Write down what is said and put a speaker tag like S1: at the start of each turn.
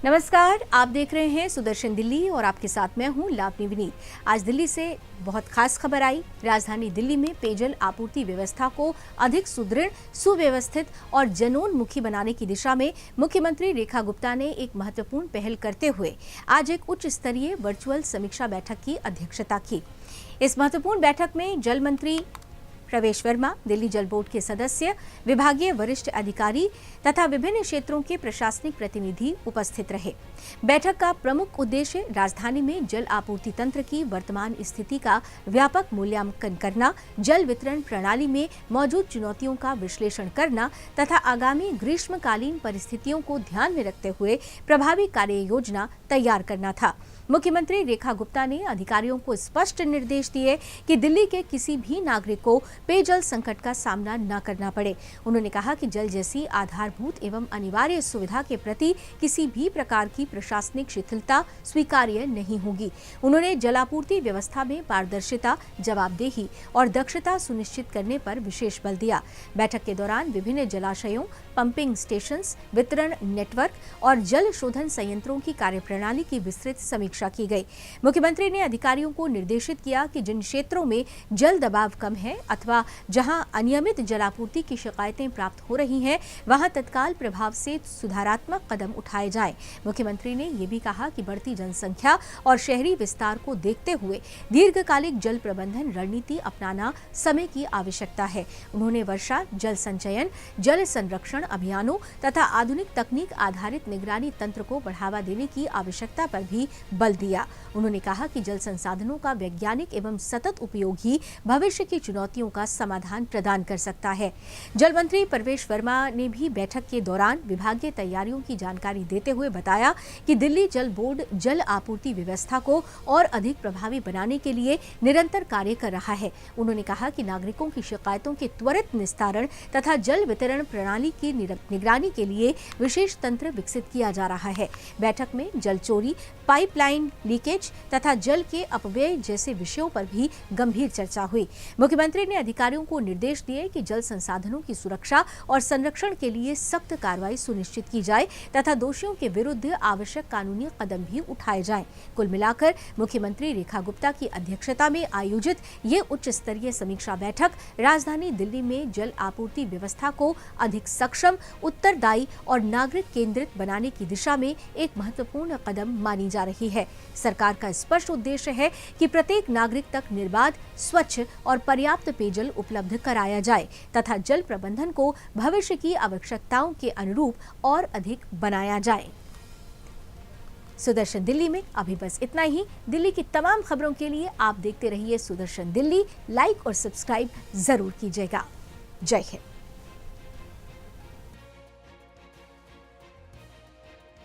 S1: नमस्कार, आप देख रहे हैं सुदर्शन दिल्ली और आपके साथ मैं हूं लावनी विनीत। आज दिल्ली से बहुत खास खबर आई। राजधानी दिल्ली में पेयजल आपूर्ति व्यवस्था को अधिक सुदृढ़, सुव्यवस्थित और जनोन्मुखी बनाने की दिशा में मुख्यमंत्री रेखा गुप्ता ने एक महत्वपूर्ण पहल करते हुए आज एक उच्च स्तरीय वर्चुअल समीक्षा बैठक की अध्यक्षता की। इस महत्वपूर्ण बैठक में जल मंत्री प्रवेश वर्मा, दिल्ली जल बोर्ड के सदस्य, विभागीय वरिष्ठ अधिकारी तथा विभिन्न क्षेत्रों के प्रशासनिक प्रतिनिधि उपस्थित रहे। बैठक का प्रमुख उद्देश्य राजधानी में जल आपूर्ति तंत्र की वर्तमान स्थिति का व्यापक मूल्यांकन करना, जल वितरण प्रणाली में मौजूद चुनौतियों का विश्लेषण करना तथा आगामी ग्रीष्मकालीन परिस्थितियों को ध्यान में रखते हुए प्रभावी कार्य योजना तैयार करना था। मुख्यमंत्री रेखा गुप्ता ने अधिकारियों को स्पष्ट निर्देश दिए कि दिल्ली के किसी भी नागरिक को पेयजल संकट का सामना न करना पड़े। उन्होंने कहा कि जल जैसी आधारभूत एवं अनिवार्य सुविधा के प्रति किसी भी प्रकार की प्रशासनिक शिथिलता स्वीकार्य नहीं होगी। उन्होंने जलापूर्ति व्यवस्था में पारदर्शिता, जवाबदेही और दक्षता सुनिश्चित करने पर विशेष बल दिया। बैठक के दौरान विभिन्न जलाशयों, पंपिंग स्टेशन, वितरण नेटवर्क और जल शोधन संयंत्रों की कार्यप्रणाली की विस्तृत समीक्षा की गई। मुख्यमंत्री ने अधिकारियों को निर्देशित किया कि जिन क्षेत्रों में जल दबाव कम है अथवा जहां अनियमित जलापूर्ति की शिकायतें प्राप्त हो रही हैं, वहां तत्काल प्रभाव से सुधारात्मक कदम उठाए जाएं। मुख्यमंत्री ने यह भी कहा कि बढ़ती जनसंख्या और शहरी विस्तार को देखते हुए दीर्घकालिक जल प्रबंधन रणनीति अपनाना समय की आवश्यकता है। उन्होंने वर्षा जल संचयन, जल संरक्षण अभियानों तथा आधुनिक तकनीक आधारित निगरानी तंत्र को बढ़ावा देने की आवश्यकता पर भी बल दिया। उन्होंने कहा कि जल संसाधनों का वैज्ञानिक एवं सतत उपयोग ही भविष्य की चुनौतियों का समाधान प्रदान कर सकता है। जल मंत्री प्रवेश वर्मा ने भी बैठक के दौरान विभागीय तैयारियों की जानकारी देते हुए बताया कि दिल्ली जल बोर्ड जल आपूर्ति व्यवस्था को और अधिक प्रभावी बनाने के लिए निरंतर कार्य कर रहा है। उन्होंने कहा कि नागरिकों की शिकायतों के त्वरित निस्तारण तथा जल वितरण प्रणाली की निगरानी के लिए विशेष तंत्र विकसित किया जा रहा है। बैठक में जल चोरी, पाइपलाइन लीकेज तथा जल के अपव्यय जैसे विषयों पर भी गंभीर चर्चा हुई। मुख्यमंत्री ने अधिकारियों को निर्देश दिए कि जल संसाधनों की सुरक्षा और संरक्षण के लिए सख्त कार्रवाई सुनिश्चित की जाए तथा दोषियों के विरुद्ध आवश्यक कानूनी कदम भी उठाए जाएं। कुल मिलाकर मुख्यमंत्री रेखा गुप्ता की अध्यक्षता में आयोजित ये उच्च स्तरीय समीक्षा बैठक राजधानी दिल्ली में जल आपूर्ति व्यवस्था को अधिक सक्षम, उत्तरदायी और नागरिक केंद्रित बनाने की दिशा में एक महत्वपूर्ण कदम मानी जा रही है। सरकार का स्पष्ट उद्देश्य है कि प्रत्येक नागरिक तक निर्बाध, स्वच्छ और पर्याप्त पेयजल उपलब्ध कराया जाए तथा जल प्रबंधन को भविष्य की आवश्यकताओं के अनुरूप और अधिक बनाया जाए। सुदर्शन दिल्ली में अभी बस इतना ही। दिल्ली की तमाम खबरों के लिए आप देखते रहिए सुदर्शन दिल्ली। लाइक और सब्सक्राइब जरूर कीजिएगा। जय हिंद।